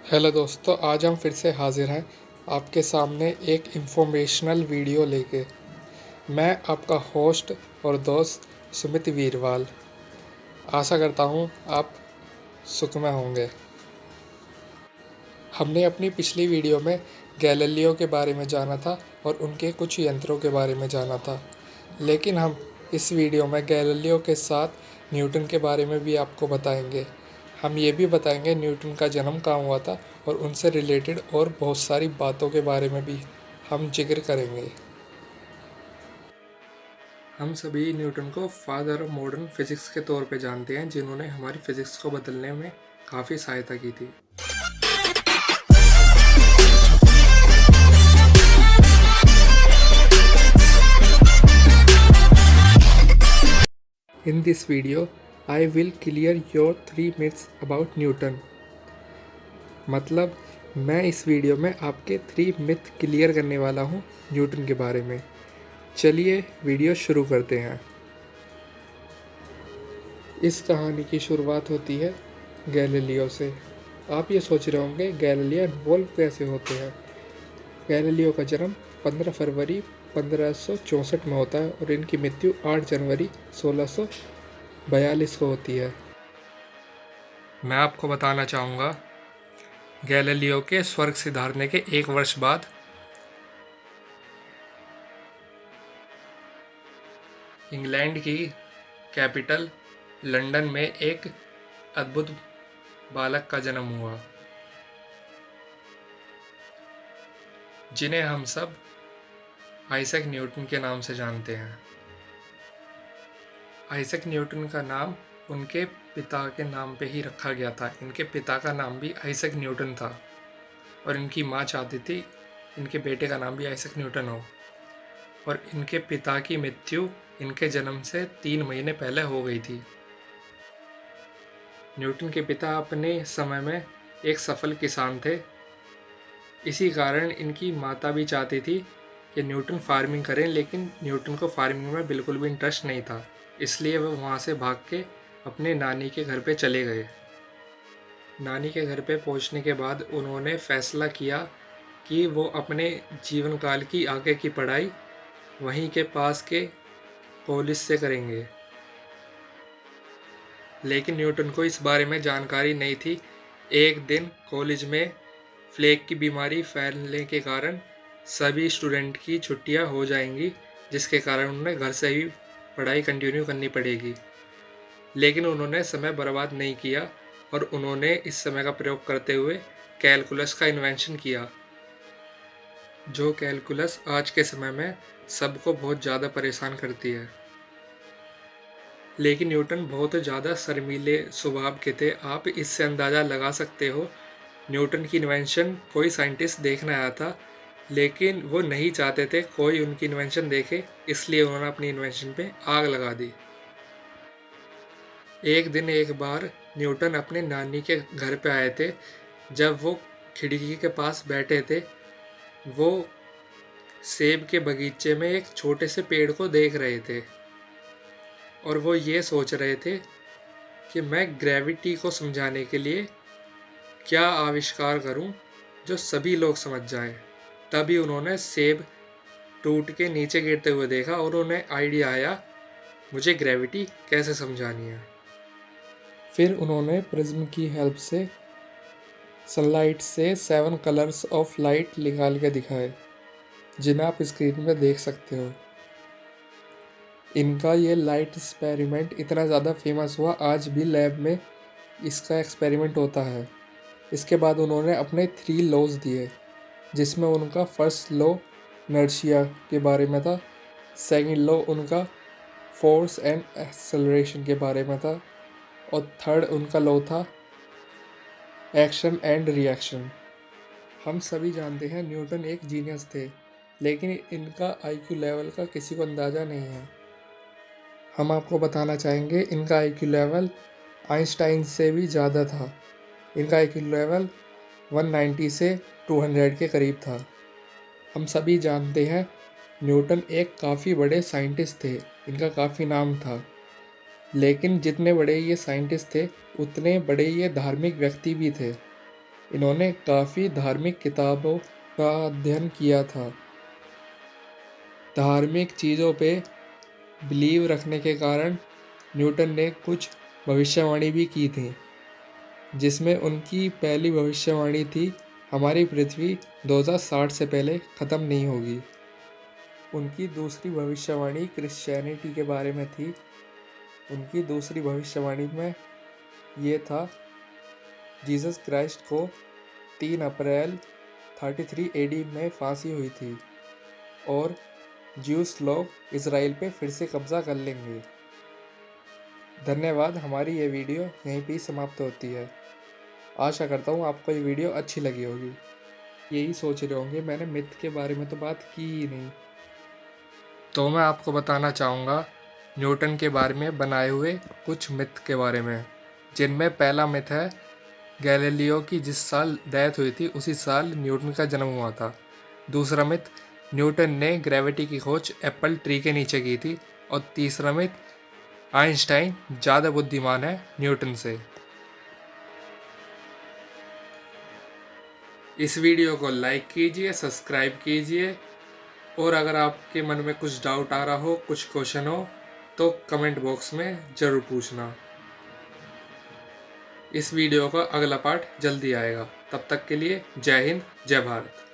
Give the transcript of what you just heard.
Hello दोस्तों, आज हम फिर से हाजिर हैं आपके सामने एक इंफॉर्मेशनल वीडियो लेके। मैं आपका होस्ट और दोस्त सुमित वीरवाल। आशा करता हूँ आप सुखमय होंगे। हमने अपनी पिछली वीडियो में गैलीलियो के बारे में जाना था और उनके कुछ यंत्रों के बारे में जाना था, लेकिन हम इस वीडियो में गैलीलियो के साथ न्यूटन के बारे में भी आपको बताएंगे। हम ये भी बताएंगे न्यूटन का जन्म कहाँ हुआ था और उनसे रिलेटेड और बहुत सारी बातों के बारे में भी हम जिक्र करेंगे। हम सभी न्यूटन को फादर ऑफ मॉडर्न फिजिक्स के तौर पे जानते हैं, जिन्होंने हमारी फिजिक्स को बदलने में काफ़ी सहायता की थी। In this video, I will clear your 3 myths about Newton. मतलब मैं इस वीडियो में आपके 3 मिथ क्लियर करने वाला हूँ न्यूटन के बारे में। चलिए वीडियो शुरू करते हैं। इस कहानी की शुरुआत होती है गैलीलियो से। आप ये सोच रहे होंगे गैलीलियो इन्वॉल्व कैसे होते हैं। गैलीलियो का जन्म 15 फरवरी 1564 में होता है और इनकी मृत्यु 8 जनवरी 1642 को होती है। मैं आपको बताना चाहूँगा, गैलीलियो के स्वर्ग सिधारने के 1 वर्ष बाद इंग्लैंड की कैपिटल लंदन में एक अद्भुत बालक का जन्म हुआ, जिन्हें हम सब आइजैक न्यूटन के नाम से जानते हैं। आइजैक न्यूटन का नाम उनके पिता के नाम पे ही रखा गया था। इनके पिता का नाम भी आइजैक न्यूटन था और इनकी माँ चाहती थी इनके बेटे का नाम भी आइजैक न्यूटन हो। और इनके पिता की मृत्यु इनके जन्म से 3 महीने पहले हो गई थी। न्यूटन के पिता अपने समय में एक सफल किसान थे। इसी कारण इनकी माता भी चाहती थी कि न्यूटन फार्मिंग करें, लेकिन न्यूटन को फार्मिंग में बिल्कुल भी इंटरेस्ट नहीं था। इसलिए वह वहाँ से भाग के अपने नानी के घर पे चले गए। नानी के घर पे पहुँचने के बाद उन्होंने फैसला किया कि वो अपने जीवन काल की आगे की पढ़ाई वहीं के पास के कॉलेज से करेंगे। लेकिन न्यूटन को इस बारे में जानकारी नहीं थी। एक दिन कॉलेज में प्लेग की बीमारी फैलने के कारण सभी स्टूडेंट की छुट्टियां हो जाएंगी, जिसके कारण उन्हें घर से ही पढ़ाई कंटिन्यू करनी पड़ेगी। लेकिन उन्होंने समय बर्बाद नहीं किया और उन्होंने इस समय का प्रयोग करते हुए कैलकुलस का इन्वेंशन किया, जो कैलकुलस आज के समय में सबको बहुत ज़्यादा परेशान करती है। लेकिन न्यूटन बहुत ज़्यादा शर्मीले स्वभाव के थे। आप इससे अंदाज़ा लगा सकते हो, न्यूटन की इन्वेंशन कोई साइंटिस्ट देखने आया था, लेकिन वो नहीं चाहते थे कोई उनकी इन्वेंशन देखे, इसलिए उन्होंने अपनी इन्वेंशन पे आग लगा दी। एक दिन एक बार न्यूटन अपने नानी के घर पे आए थे। जब वो खिड़की के पास बैठे थे, वो सेब के बगीचे में एक छोटे से पेड़ को देख रहे थे और वो ये सोच रहे थे कि मैं ग्रेविटी को समझाने के लिए क्या आविष्कार करूं जो सभी लोग समझ जाएं। तभी उन्होंने सेब टूट के नीचे गिरते हुए देखा और उन्हें आइडिया आया मुझे ग्रेविटी कैसे समझानी है। फिर उन्होंने प्रिज्म की हेल्प से सनलाइट से 7 कलर्स ऑफ लाइट निकाल के दिखाए, जिन्हें आप स्क्रीन में देख सकते हो। इनका ये लाइट एक्सपेरिमेंट इतना ज़्यादा फेमस हुआ, आज भी लैब में इसका एक्सपेरिमेंट होता है। इसके बाद उन्होंने अपने 3 लॉज दिए, जिसमें उनका फर्स्ट लॉ इनर्शिया के बारे में था, सेकंड लॉ उनका फोर्स एंड एक्सेलरेशन के बारे में था और थर्ड उनका लॉ था एक्शन एंड रिएक्शन। हम सभी जानते हैं न्यूटन एक जीनियस थे, लेकिन इनका आईक्यू लेवल का किसी को अंदाज़ा नहीं है। हम आपको बताना चाहेंगे इनका आईक्यू लेवल आइंस्टाइन से भी ज़्यादा था। इनका आईक्यू लेवल 190 से 200 के करीब था। हम सभी जानते हैं न्यूटन एक काफ़ी बड़े साइंटिस्ट थे, इनका काफ़ी नाम था। लेकिन जितने बड़े ये साइंटिस्ट थे, उतने बड़े ये धार्मिक व्यक्ति भी थे। इन्होंने काफ़ी धार्मिक किताबों का अध्ययन किया था। धार्मिक चीज़ों पे बिलीव रखने के कारण न्यूटन ने कुछ भविष्यवाणी भी की थी, जिसमें उनकी पहली भविष्यवाणी थी हमारी पृथ्वी 2060 से पहले ख़त्म नहीं होगी। उनकी दूसरी भविष्यवाणी क्रिश्चियनिटी के बारे में थी। उनकी दूसरी भविष्यवाणी में ये था, जीसस क्राइस्ट को 3 अप्रैल 33 एडी में फांसी हुई थी और ज्यूस लोग इज़राइल पे फिर से कब्ज़ा कर लेंगे। धन्यवाद। हमारी ये वीडियो यहीं पे समाप्त होती है। आशा करता हूँ आपको ये वीडियो अच्छी लगी होगी। यही सोच रहे होंगे मैंने मिथ के बारे में तो बात की ही नहीं, तो मैं आपको बताना चाहूँगा न्यूटन के बारे में बनाए हुए कुछ मिथ के बारे में, जिनमें पहला मिथ है गैलीलियो की जिस साल डेथ हुई थी उसी साल न्यूटन का जन्म हुआ था। दूसरा मिथ, न्यूटन ने ग्रेविटी की खोज एप्पल ट्री के नीचे की थी। और तीसरा मिथ, आइंस्टाइन ज़्यादा बुद्धिमान है न्यूटन से। इस वीडियो को लाइक कीजिए, सब्सक्राइब कीजिए, और अगर आपके मन में कुछ डाउट आ रहा हो, कुछ क्वेश्चन हो, तो कमेंट बॉक्स में ज़रूर पूछना। इस वीडियो का अगला पार्ट जल्दी आएगा। तब तक के लिए जय हिंद, जय भारत।